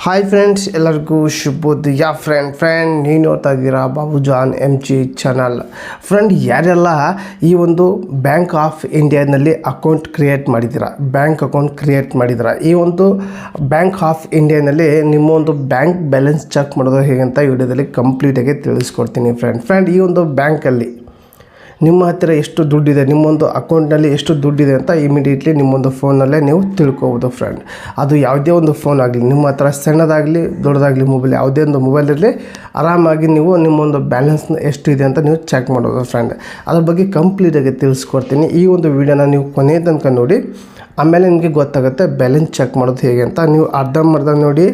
Hi friends, ಎಲ್ಲರಿಗೂ ಶುಭೋದಯ. Friend ನೀವು ನೋಡ್ತಾ ಇದ್ದೀರಾ ಬಾಬುಜಾನ್ MG ಚಾನಲ್. ಫ್ರೆಂಡ್, ಯಾರೆಲ್ಲ ಈ ಒಂದು ಬ್ಯಾಂಕ್ ಆಫ್ ಇಂಡಿಯಾನಲ್ಲಿ ಅಕೌಂಟ್ ಕ್ರಿಯೇಟ್ ಮಾಡಿದ್ದೀರಾ, ಬ್ಯಾಂಕ್ ಅಕೌಂಟ್ ಕ್ರಿಯೇಟ್ ಮಾಡಿದ್ದೀರಾ, ಈ ಒಂದು ಬ್ಯಾಂಕ್ ಆಫ್ ಇಂಡಿಯಾನಲ್ಲಿ ನಿಮ್ಮ ಒಂದು ಬ್ಯಾಂಕ್ ಬ್ಯಾಲೆನ್ಸ್ ಚೆಕ್ ಮಾಡೋದು ಹೇಗಂತ ವಿಡಿಯೋದಲ್ಲಿ ಕಂಪ್ಲೀಟಾಗಿ ತಿಳಿಸ್ಕೊಡ್ತೀನಿ. ಫ್ರೆಂಡ್, ಈ ಒಂದು ಬ್ಯಾಂಕಲ್ಲಿ ನಿಮ್ಮ ಹತ್ತಿರ ಎಷ್ಟು ದುಡ್ಡಿದೆ, ನಿಮ್ಮೊಂದು ಅಕೌಂಟ್ನಲ್ಲಿ ಎಷ್ಟು ದುಡ್ಡಿದೆ ಅಂತ ಇಮಿಡಿಯೇಟ್ಲಿ ನಿಮ್ಮೊಂದು ಫೋನಲ್ಲೇ ನೀವು ತಿಳ್ಕೊಬೋದು. ಫ್ರೆಂಡ್, ಅದು ಯಾವುದೇ ಒಂದು ಫೋನ್ ಆಗಲಿ, ನಿಮ್ಮ ಹತ್ರ ಸಣ್ಣದಾಗಲಿ ದೊಡ್ಡದಾಗಲಿ ಮೊಬೈಲ್, ಯಾವುದೇ ಒಂದು ಮೊಬೈಲ್ ಇರಲಿ, ಆರಾಮಾಗಿ ನೀವು ನಿಮ್ಮೊಂದು ಬ್ಯಾಲೆನ್ಸ್ನ ಎಷ್ಟು ಇದೆ ಅಂತ ನೀವು ಚೆಕ್ ಮಾಡೋದು. ಫ್ರೆಂಡ್, ಅದ್ರ ಬಗ್ಗೆ ಕಂಪ್ಲೀಟಾಗಿ ತಿಳಿಸ್ಕೊಡ್ತೀನಿ. ಈ ಒಂದು ವಿಡಿಯೋನ ನೀವು ಕೊನೆ ತನಕ ನೋಡಿ, ಆಮೇಲೆ ನಿಮಗೆ ಗೊತ್ತಾಗುತ್ತೆ ಬ್ಯಾಲೆನ್ಸ್ ಚೆಕ್ ಮಾಡೋದು ಹೇಗೆ ಅಂತ. ನೀವು ಅರ್ಧಂಬರ್ಧ ನೋಡಿ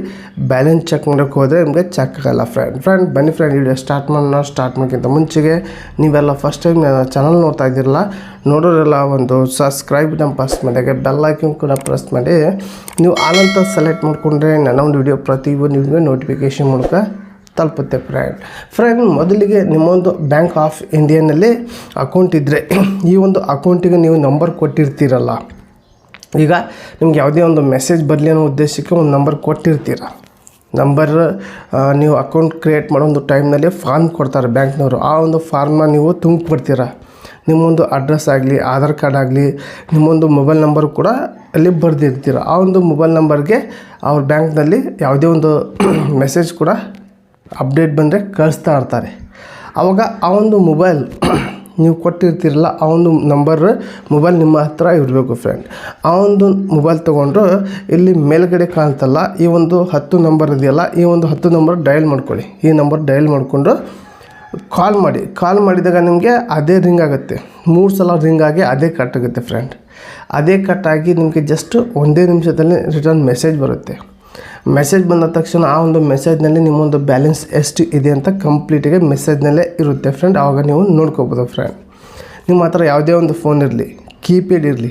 ಬ್ಯಾಲೆನ್ಸ್ ಚೆಕ್ ಮಾಡೋಕ್ಕೆ ಹೋದರೆ ನಿಮಗೆ ಚೆಕ್ ಆಗಲ್ಲ. ಫ್ರೆಂಡ್ ಬನ್ನಿ ವಿಡಿಯೋ ಸ್ಟಾರ್ಟ್ ಮಾಡೋಕ್ಕಿಂತ ಮುಂಚೆಗೆ ನೀವೆಲ್ಲ ಫಸ್ಟ್ ಟೈಮ್ ನನ್ನ ಚಾನಲ್ ನೋಡ್ತಾ ಇದ್ದೀರಲ್ಲ, ನೋಡೋರೆಲ್ಲ ಒಂದು ಸಬ್ಸ್ಕ್ರೈಬ್ ಬಟನ್ ಪ್ರೆಸ್ ಮಾಡಿ, ಬೆಲ್ ಐಕಾನ್ ಕೂಡ ಪ್ರೆಸ್ ಮಾಡಿ, ನೀವು ಆನಂತರ ಸೆಲೆಕ್ಟ್ ಮಾಡಿಕೊಂಡ್ರೆ ನನ್ನ ಒಂದು ವಿಡಿಯೋ ಪ್ರತಿಯೊಂದು ನಿಮಗೆ ನೋಟಿಫಿಕೇಷನ್ ಮೂಲಕ ತಲುಪುತ್ತೆ. ಫ್ರೆಂಡ್, ಮೊದಲಿಗೆ ನಿಮ್ಮೊಂದು ಬ್ಯಾಂಕ್ ಆಫ್ ಇಂಡಿಯಾನಲ್ಲಿ ಅಕೌಂಟ್ ಇದ್ದರೆ, ಈ ಒಂದು ಅಕೌಂಟಿಗೆ ನೀವು ನಂಬರ್ ಕೊಟ್ಟಿರ್ತೀರಲ್ಲ, ಈಗ ನಿಮ್ಗೆ ಯಾವುದೇ ಒಂದು ಮೆಸೇಜ್ ಬರಲಿ ಅನ್ನೋ ಉದ್ದೇಶಕ್ಕೆ ಒಂದು ನಂಬರ್ ಕೊಟ್ಟಿರ್ತೀರ. ನೀವು ಅಕೌಂಟ್ ಕ್ರಿಯೇಟ್ ಮಾಡೋ ಒಂದು ಟೈಮ್ನಲ್ಲಿ ಫಾರ್ಮ್ ಕೊಡ್ತಾರೆ ಬ್ಯಾಂಕ್ನವರು. ಆ ಒಂದು ಫಾರ್ಮ್ನ ನೀವು ತುಂಬಿಕೊಡ್ತೀರ. ನಿಮ್ಮೊಂದು ಅಡ್ರೆಸ್ ಆಗಲಿ, ಆಧಾರ್ ಕಾರ್ಡ್ ಆಗಲಿ, ನಿಮ್ಮೊಂದು ಮೊಬೈಲ್ ನಂಬರ್ ಕೂಡ ಅಲ್ಲಿ ಬರೆದಿರ್ತೀರ. ಆ ಒಂದು ಮೊಬೈಲ್ ನಂಬರ್ಗೆ ಅವ್ರ ಬ್ಯಾಂಕ್ನಲ್ಲಿ ಯಾವುದೇ ಒಂದು ಮೆಸೇಜ್ ಕೂಡ ಅಪ್ಡೇಟ್ ಬಂದರೆ ಕಳಿಸ್ತಾ ಇರ್ತಾರೆ. ಆವಾಗ ಆ ಒಂದು ಮೊಬೈಲ್ ನೀವು ಕೊಟ್ಟಿರ್ತೀರಲ್ಲ, ಆ ಒಂದು ಮೊಬೈಲ್ ನಿಮ್ಮ ಹತ್ರ ಇರಬೇಕು. ಫ್ರೆಂಡ್, ಆ ಒಂದು ಮೊಬೈಲ್ ತೊಗೊಂಡ್ರು ಇಲ್ಲಿ ಮೇಲ್ಗಡೆ ಕಾಣ್ತಲ್ಲ, ಈ ಒಂದು 10 ನಂಬರ್ ಇದೆಯಲ್ಲ, ಈ ಒಂದು 10 ನಂಬರ್ ಡಯಲ್ ಮಾಡ್ಕೊಳ್ಳಿ. ಈ ನಂಬರ್ ಡಯಲ್ ಮಾಡಿಕೊಂಡು ಕಾಲ್ ಮಾಡಿದಾಗ ನಿಮಗೆ ಅದೇ ರಿಂಗ್ ಆಗುತ್ತೆ. 3 ಸಲ ರಿಂಗ್ ಆಗಿ ಅದೇ ಕಟ್ ಆಗುತ್ತೆ. ಫ್ರೆಂಡ್, ಅದೇ ಕಟ್ ಆಗಿ ನಿಮಗೆ ಜಸ್ಟ್ 1 ನಿಮಿಷದಲ್ಲಿ ರಿಟರ್ನ್ ಮೆಸೇಜ್ ಬರುತ್ತೆ. ಮೆಸೇಜ್ ಬಂದ ತಕ್ಷಣ ಆ ಒಂದು ಮೆಸೇಜ್ನಲ್ಲಿ ನಿಮ್ಮೊಂದು ಬ್ಯಾಲೆನ್ಸ್ ಎಷ್ಟು ಇದೆ ಅಂತ ಕಂಪ್ಲೀಟಾಗಿ ಮೆಸೇಜ್ನಲ್ಲೇ ಇರುತ್ತೆ. ಫ್ರೆಂಡ್, ಆವಾಗ ನೀವು ನೋಡ್ಕೋಬೋದು. ಫ್ರೆಂಡ್, ನಿಮ್ಮ ಹತ್ರ ಯಾವುದೇ ಒಂದು ಫೋನ್ ಇರಲಿ, ಕೀಪ್ಯಾಡ್ ಇರಲಿ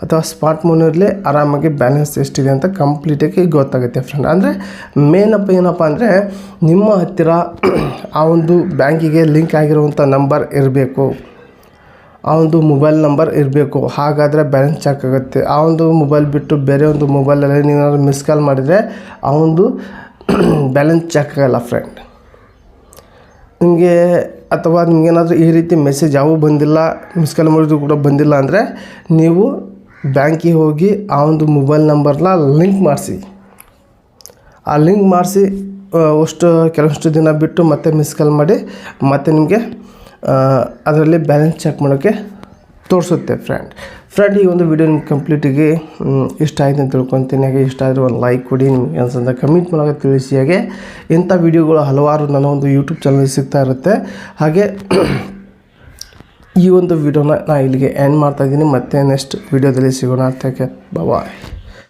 ಅಥವಾ ಸ್ಮಾರ್ಟ್ ಫೋನ್ ಇರಲಿ, ಆರಾಮಾಗಿ ಬ್ಯಾಲೆನ್ಸ್ ಎಷ್ಟಿದೆ ಅಂತ ಕಂಪ್ಲೀಟಾಗಿ ಗೊತ್ತಾಗುತ್ತೆ. ಫ್ರೆಂಡ್, ಅಂದರೆ ಏನಪ್ಪ ಅಂದರೆ ನಿಮ್ಮ ಹತ್ತಿರ ಆ ಒಂದು ಬ್ಯಾಂಕಿಗೆ ಲಿಂಕ್ ಆಗಿರುವಂಥ ನಂಬರ್ ಇರಬೇಕು, ಆ ಒಂದು ಮೊಬೈಲ್ ನಂಬರ್ ಇರಬೇಕು. ಹಾಗಾದರೆ ಬ್ಯಾಲೆನ್ಸ್ ಚೆಕ್ ಆಗುತ್ತೆ. ಆ ಒಂದು ಮೊಬೈಲ್ ಬಿಟ್ಟು ಬೇರೆ ಒಂದು ಮೊಬೈಲಲ್ಲಿ ನೀವೇನಾದ್ರು ಮಿಸ್ ಕಾಲ್ ಮಾಡಿದರೆ ಆ ಒಂದು ಬ್ಯಾಲೆನ್ಸ್ ಚೆಕ್ ಆಗಲ್ಲ. ಫ್ರೆಂಡ್, ನಿಮಗೇನಾದರೂ ಈ ರೀತಿ ಮೆಸೇಜ್ ಯಾವೂ ಬಂದಿಲ್ಲ, ಮಿಸ್ ಕಾಲ್ ಮಾಡಿದ್ರು ಕೂಡ ಬಂದಿಲ್ಲ ಅಂದರೆ ನೀವು ಬ್ಯಾಂಕಿಗೆ ಹೋಗಿ ಆ ಒಂದು ಮೊಬೈಲ್ ನಂಬರ್ನ ಲಿಂಕ್ ಮಾಡಿಸಿ. ಆ ಲಿಂಕ್ ಮಾಡಿಸಿ ಕೆಲವಷ್ಟು ದಿನ ಬಿಟ್ಟು ಮತ್ತೆ ಮಿಸ್ ಕಾಲ್ ಮಾಡಿ ಮತ್ತೆ ನಿಮಗೆ ಅದರಲ್ಲಿ ಬ್ಯಾಲೆನ್ಸ್ ಚೆಕ್ ಮಾಡೋಕ್ಕೆ ತೋರಿಸುತ್ತೆ. ಫ್ರೆಂಡ್, ಈ ಒಂದು ವಿಡಿಯೋ ನಿಮ್ಗೆ ಕಂಪ್ಲೀಟಿಗೆ ಇಷ್ಟ ಆಯ್ತು ಅಂತ ತಿಳ್ಕೊತೀನಿ. ಹಾಗೆ ಇಷ್ಟ ಆದರೆ ಒಂದು ಲೈಕ್ ಕೊಡಿ, ನಿಮಗೆ ಅನ್ಸಂತ ಕಮೆಂಟ್ ಮಾಡೋಕ್ಕೆ ತಿಳಿಸಿ. ಹಾಗೆ ಇಂಥ ವಿಡಿಯೋಗಳು ಹಲವಾರು ನನ್ನ ಒಂದು ಯೂಟ್ಯೂಬ್ ಚಾನಲ್ ಸಿಗ್ತಾ ಇರುತ್ತೆ. ಹಾಗೆ ಈ ಒಂದು ವಿಡಿಯೋನ ನಾನು ಇಲ್ಲಿಗೆ ಎಂಡ್ ಮಾಡ್ತಾಯಿದ್ದೀನಿ. ಮತ್ತೆ ನೆಕ್ಸ್ಟ್ ವಿಡಿಯೋದಲ್ಲಿ ಸಿಗೋಣ. ಬಾಯ್.